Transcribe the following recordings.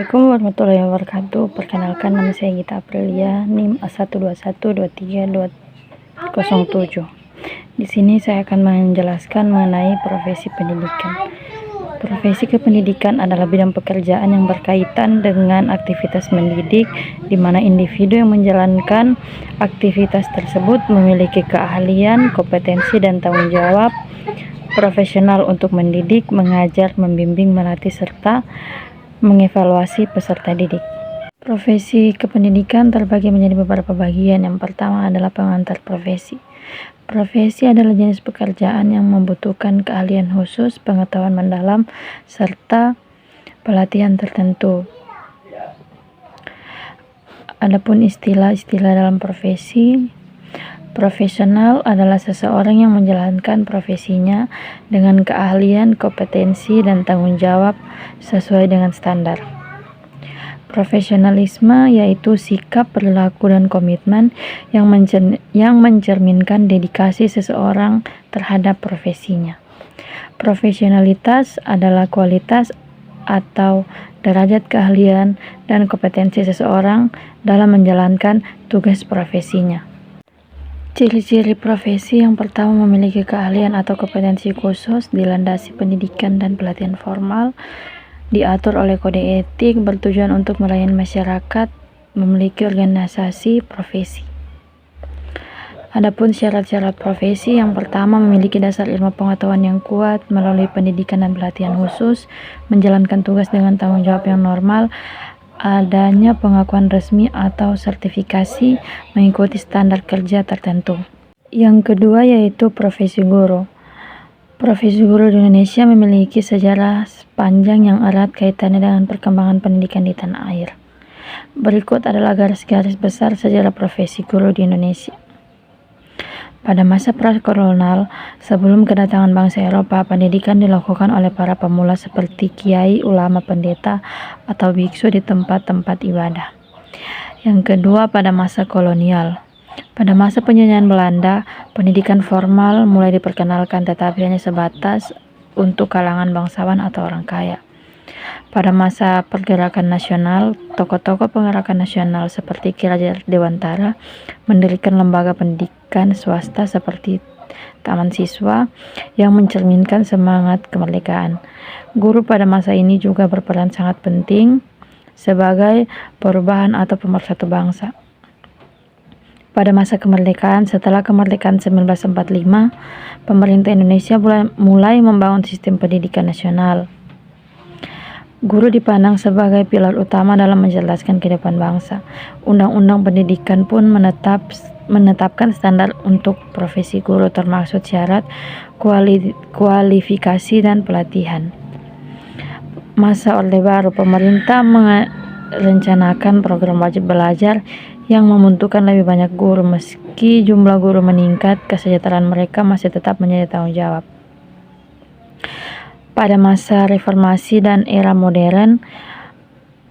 Assalamualaikum warahmatullahi wabarakatuh. Perkenalkan, nama saya Gita Aprilia, NIM A121232007. Di sini saya akan menjelaskan mengenai profesi pendidikan. Profesi kependidikan adalah bidang pekerjaan yang berkaitan dengan aktivitas mendidik, di mana individu yang menjalankan aktivitas tersebut memiliki keahlian, kompetensi, dan tanggung jawab profesional untuk mendidik, mengajar, membimbing, melatih, serta mengevaluasi peserta didik. Profesi kependidikan terbagi menjadi beberapa bagian. Yang pertama adalah pengantar profesi. Profesi adalah jenis pekerjaan yang membutuhkan keahlian khusus, pengetahuan mendalam, serta pelatihan tertentu. Adapun istilah-istilah dalam profesi, profesional adalah seseorang yang menjalankan profesinya dengan keahlian, kompetensi, dan tanggung jawab sesuai dengan standar. Profesionalisme yaitu sikap, perilaku, dan komitmen yang mencerminkan dedikasi seseorang terhadap profesinya. Profesionalitas adalah kualitas atau derajat keahlian dan kompetensi seseorang dalam menjalankan tugas profesinya. Ciri-ciri profesi: yang pertama, memiliki keahlian atau kompetensi khusus, dilandasi pendidikan dan pelatihan formal, diatur oleh kode etik, bertujuan untuk melayani masyarakat, memiliki organisasi profesi. Adapun syarat-syarat profesi: yang pertama, memiliki dasar ilmu pengetahuan yang kuat melalui pendidikan dan pelatihan khusus, menjalankan tugas dengan tanggung jawab yang normal, adanya pengakuan resmi atau sertifikasi, mengikuti standar kerja tertentu. Yang kedua yaitu profesi guru. Profesi guru di Indonesia memiliki sejarah panjang yang erat kaitannya dengan perkembangan pendidikan di tanah air. Berikut adalah garis-garis besar sejarah profesi guru di Indonesia. Pada masa prakolonial, sebelum kedatangan bangsa Eropa, pendidikan dilakukan oleh para pemula seperti kiai, ulama, pendeta, atau biksu di tempat-tempat ibadah. Yang kedua, pada masa kolonial. Pada masa penjajahan Belanda, pendidikan formal mulai diperkenalkan, tetapi hanya sebatas untuk kalangan bangsawan atau orang kaya. Pada masa pergerakan nasional, tokoh-tokoh pergerakan nasional seperti Ki Raja Dewantara mendirikan lembaga pendidikan swasta seperti Taman Siswa yang mencerminkan semangat kemerdekaan. Guru pada masa ini juga berperan sangat penting sebagai perubahan atau pemersatu bangsa. Pada masa kemerdekaan, setelah kemerdekaan 1945, pemerintah Indonesia mulai membangun sistem pendidikan nasional. Guru dipandang sebagai pilar utama dalam menjelaskan kehidupan bangsa. Undang-undang pendidikan pun menetapkan standar untuk profesi guru, termasuk syarat kualifikasi dan pelatihan. Masa Orde Baru, pemerintah merencanakan program wajib belajar yang membutuhkan lebih banyak guru. Meski jumlah guru meningkat, kesejahteraan mereka masih tetap menjadi tanggung jawab. Pada masa reformasi dan era modern,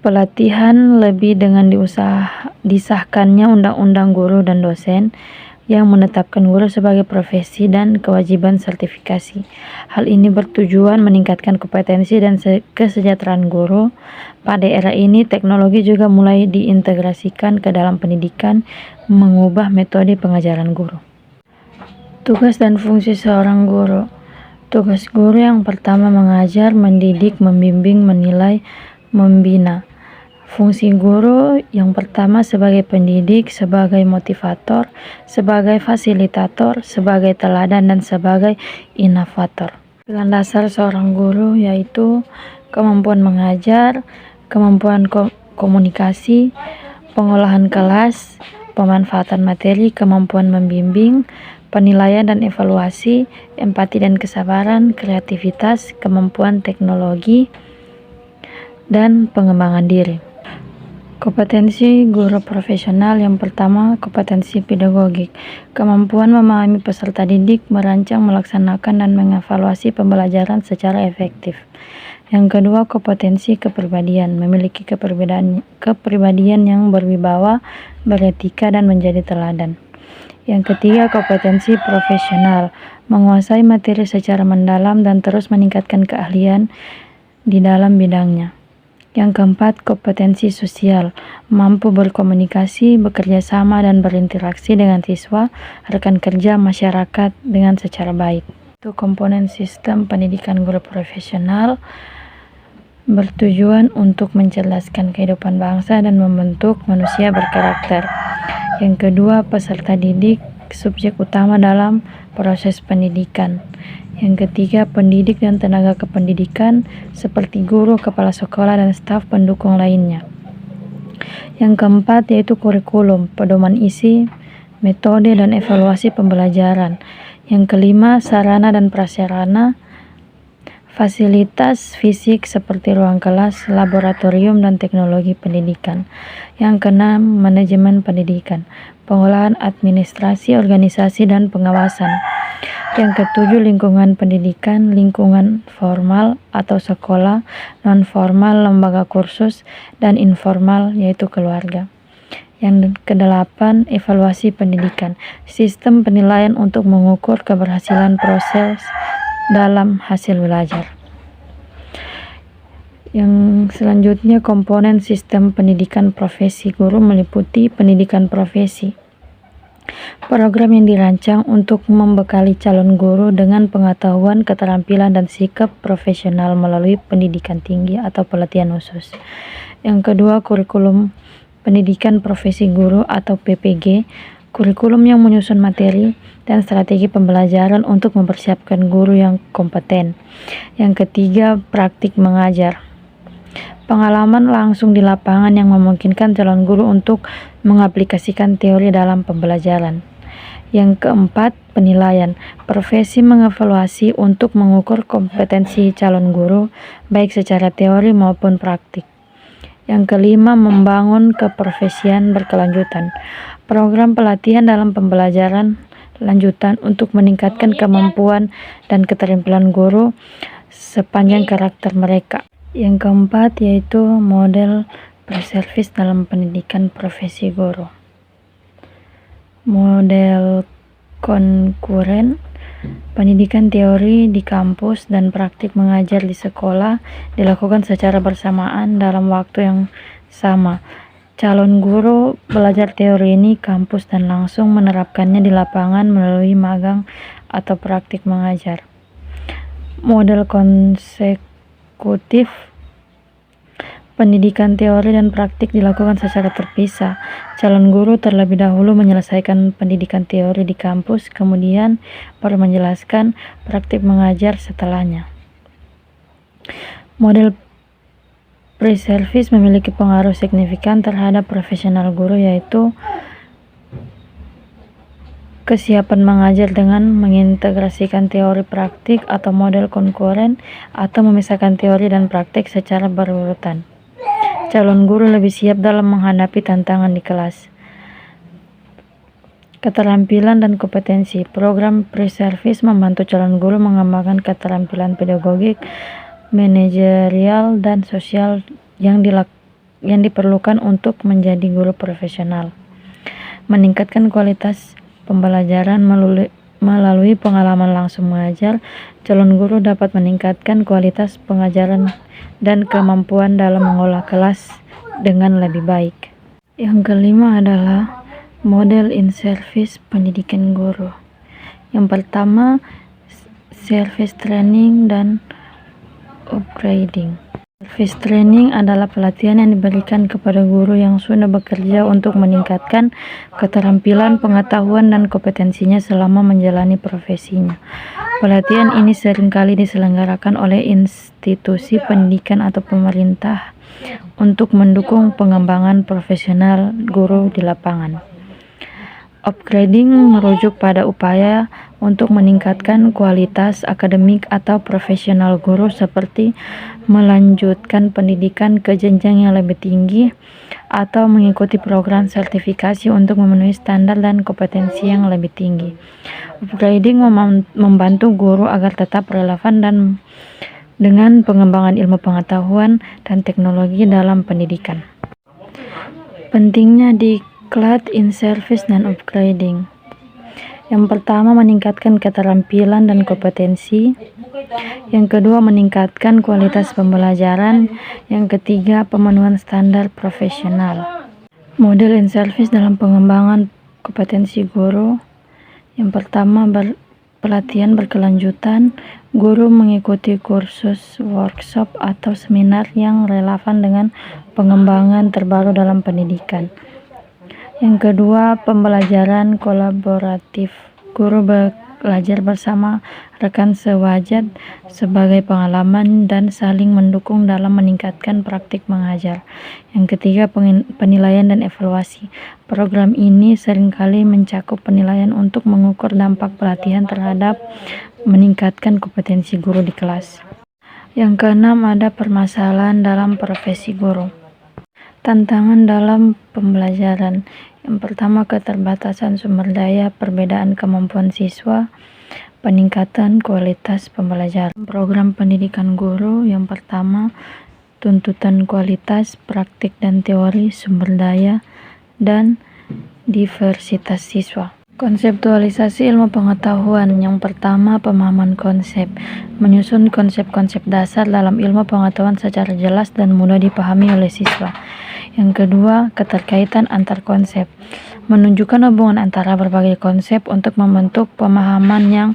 pelatihan lebih dengan disahkannya Undang-Undang Guru dan Dosen yang menetapkan guru sebagai profesi dan kewajiban sertifikasi. Hal ini bertujuan meningkatkan kompetensi dan kesejahteraan guru. Pada era ini, teknologi juga mulai diintegrasikan ke dalam pendidikan, mengubah metode pengajaran guru. Tugas dan fungsi seorang guru. Tugas guru yang pertama, mengajar, mendidik, membimbing, menilai, membina. Fungsi guru yang pertama sebagai pendidik, sebagai motivator, sebagai fasilitator, sebagai teladan, dan sebagai inovator. Pilar dasar seorang guru yaitu kemampuan mengajar, kemampuan komunikasi, pengolahan kelas, pemanfaatan materi, kemampuan membimbing, penilaian dan evaluasi, empati dan kesabaran, kreativitas, kemampuan teknologi, dan pengembangan diri. Kompetensi guru profesional: yang pertama, kompetensi pedagogik, kemampuan memahami peserta didik, merancang, melaksanakan, dan mengevaluasi pembelajaran secara efektif. Yang kedua, kompetensi kepribadian, memiliki kepribadian yang berwibawa, beretika, dan menjadi teladan. Yang ketiga, kompetensi profesional, menguasai materi secara mendalam dan terus meningkatkan keahlian di dalam bidangnya. Yang keempat, kompetensi sosial, mampu berkomunikasi, bekerja sama, dan berinteraksi dengan siswa, rekan kerja, masyarakat dengan secara baik. Itu komponen sistem pendidikan guru profesional bertujuan untuk mencerdaskan kehidupan bangsa dan membentuk manusia berkarakter. Yang kedua, peserta didik, subjek utama dalam proses pendidikan. Yang ketiga, pendidik dan tenaga kependidikan seperti guru, kepala sekolah, dan staf pendukung lainnya. Yang keempat yaitu kurikulum, pedoman isi, metode, dan evaluasi pembelajaran. Yang kelima, sarana dan prasarana, fasilitas fisik seperti ruang kelas, laboratorium, dan teknologi pendidikan. Yang keenam, manajemen pendidikan, pengolahan administrasi, organisasi, dan pengawasan. Yang ketujuh, lingkungan pendidikan, lingkungan formal atau sekolah, non-formal, lembaga kursus, dan informal yaitu keluarga. Yang kedelapan, evaluasi pendidikan, sistem penilaian untuk mengukur keberhasilan proses dalam hasil belajar. Yang selanjutnya, komponen sistem pendidikan profesi guru meliputi pendidikan profesi. Program yang dirancang untuk membekali calon guru dengan pengetahuan, keterampilan, dan sikap profesional melalui pendidikan tinggi atau pelatihan khusus. Yang kedua, kurikulum pendidikan profesi guru atau PPG, kurikulum yang menyusun materi dan strategi pembelajaran untuk mempersiapkan guru yang kompeten. Yang ketiga, praktik mengajar, pengalaman langsung di lapangan yang memungkinkan calon guru untuk mengaplikasikan teori dalam pembelajaran. Yang keempat, penilaian, profesi mengevaluasi untuk mengukur kompetensi calon guru baik secara teori maupun praktik. Yang kelima, membangun keprofesian berkelanjutan, program pelatihan dalam pembelajaran lanjutan untuk meningkatkan kemampuan dan keterampilan guru sepanjang karakter mereka. Yang keempat yaitu model pre-service dalam pendidikan profesi guru. Model konkuren, pendidikan teori di kampus dan praktik mengajar di sekolah dilakukan secara bersamaan dalam waktu yang sama. Calon guru belajar teori ini kampus dan langsung menerapkannya di lapangan melalui magang atau praktik mengajar. Model konsekutif, pendidikan teori dan praktik dilakukan secara terpisah. Calon guru terlebih dahulu menyelesaikan pendidikan teori di kampus, kemudian baru menjelaskan praktik mengajar setelahnya. Model pre-service memiliki pengaruh signifikan terhadap profesional guru, yaitu kesiapan mengajar dengan mengintegrasikan teori praktik atau model konkuren atau memisahkan teori dan praktik secara berurutan. Calon guru lebih siap dalam menghadapi tantangan di kelas. Keterampilan dan kompetensi, program pre-service membantu calon guru mengembangkan keterampilan pedagogik, manajerial, dan sosial yang diperlukan untuk menjadi guru profesional. Meningkatkan kualitas pembelajaran melalui pengalaman langsung mengajar, calon guru dapat meningkatkan kualitas pengajaran dan kemampuan dalam mengolah kelas dengan lebih baik. Yang kelima adalah model in-service pendidikan guru. Yang pertama, service training dan upgrading. Service training adalah pelatihan yang diberikan kepada guru yang sudah bekerja untuk meningkatkan keterampilan, pengetahuan, dan kompetensinya selama menjalani profesinya. Pelatihan ini seringkali diselenggarakan oleh institusi pendidikan atau pemerintah untuk mendukung pengembangan profesional guru di lapangan. Upgrading merujuk pada upaya untuk meningkatkan kualitas akademik atau profesional guru seperti melanjutkan pendidikan ke jenjang yang lebih tinggi atau mengikuti program sertifikasi untuk memenuhi standar dan kompetensi yang lebih tinggi. Upgrading membantu guru agar tetap relevan dan dengan pengembangan ilmu pengetahuan dan teknologi dalam pendidikan. Pentingnya diklat in service dan upgrading. Yang pertama, meningkatkan keterampilan dan kompetensi. Yang kedua, meningkatkan kualitas pembelajaran. Yang ketiga, pemenuhan standar profesional. Model and service dalam pengembangan kompetensi guru. Yang pertama, pelatihan berkelanjutan. Guru mengikuti kursus, workshop, atau seminar yang relevan dengan pengembangan terbaru dalam pendidikan. Yang kedua, pembelajaran kolaboratif. Guru belajar bersama rekan sewajat sebagai pengalaman dan saling mendukung dalam meningkatkan praktik mengajar. Yang ketiga, penilaian dan evaluasi. Program ini seringkali mencakup penilaian untuk mengukur dampak pelatihan terhadap meningkatkan kompetensi guru di kelas. Yang keenam, ada permasalahan dalam profesi guru. Tantangan dalam pembelajaran. Yang pertama, keterbatasan sumber daya, perbedaan kemampuan siswa, peningkatan kualitas pembelajaran. Program pendidikan guru yang pertama, tuntutan kualitas, praktik dan teori, sumber daya, dan diversitas siswa. Konseptualisasi ilmu pengetahuan. Yang pertama, pemahaman konsep. Menyusun konsep-konsep dasar dalam ilmu pengetahuan secara jelas dan mudah dipahami oleh siswa. Yang kedua, keterkaitan antar konsep. Menunjukkan hubungan antara berbagai konsep untuk membentuk pemahaman yang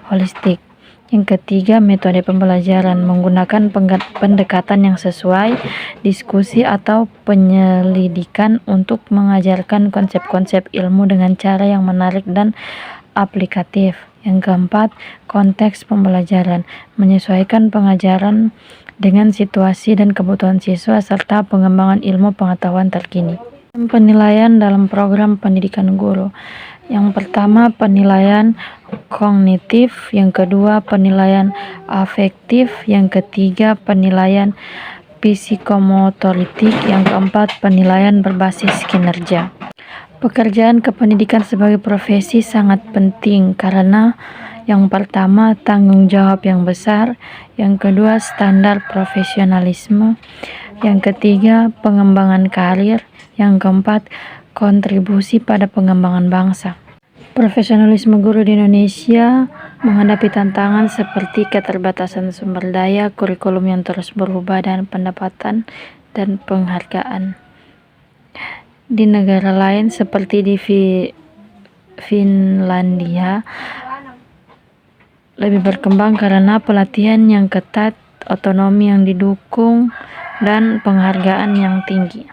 holistik. Yang ketiga, metode pembelajaran. Menggunakan pendekatan yang sesuai, diskusi atau penyelidikan untuk mengajarkan konsep-konsep ilmu dengan cara yang menarik dan aplikatif. Yang keempat, konteks pembelajaran. Menyesuaikan pengajaran dengan situasi dan kebutuhan siswa serta pengembangan ilmu pengetahuan terkini. Penilaian dalam program pendidikan guru. Yang pertama, penilaian kognitif. Yang kedua, penilaian afektif. Yang ketiga, penilaian psikomotorik. Yang keempat, penilaian berbasis kinerja. Pekerjaan kependidikan sebagai profesi sangat penting karena yang pertama, tanggung jawab yang besar. Yang kedua, standar profesionalisme. Yang ketiga, pengembangan karir. Yang keempat, kontribusi pada pengembangan bangsa. Profesionalisme guru di Indonesia menghadapi tantangan seperti keterbatasan sumber daya, kurikulum yang terus berubah, dan pendapatan dan penghargaan. Di negara lain seperti di Finlandia, lebih berkembang karena pelatihan yang ketat, otonomi yang didukung, dan penghargaan yang tinggi.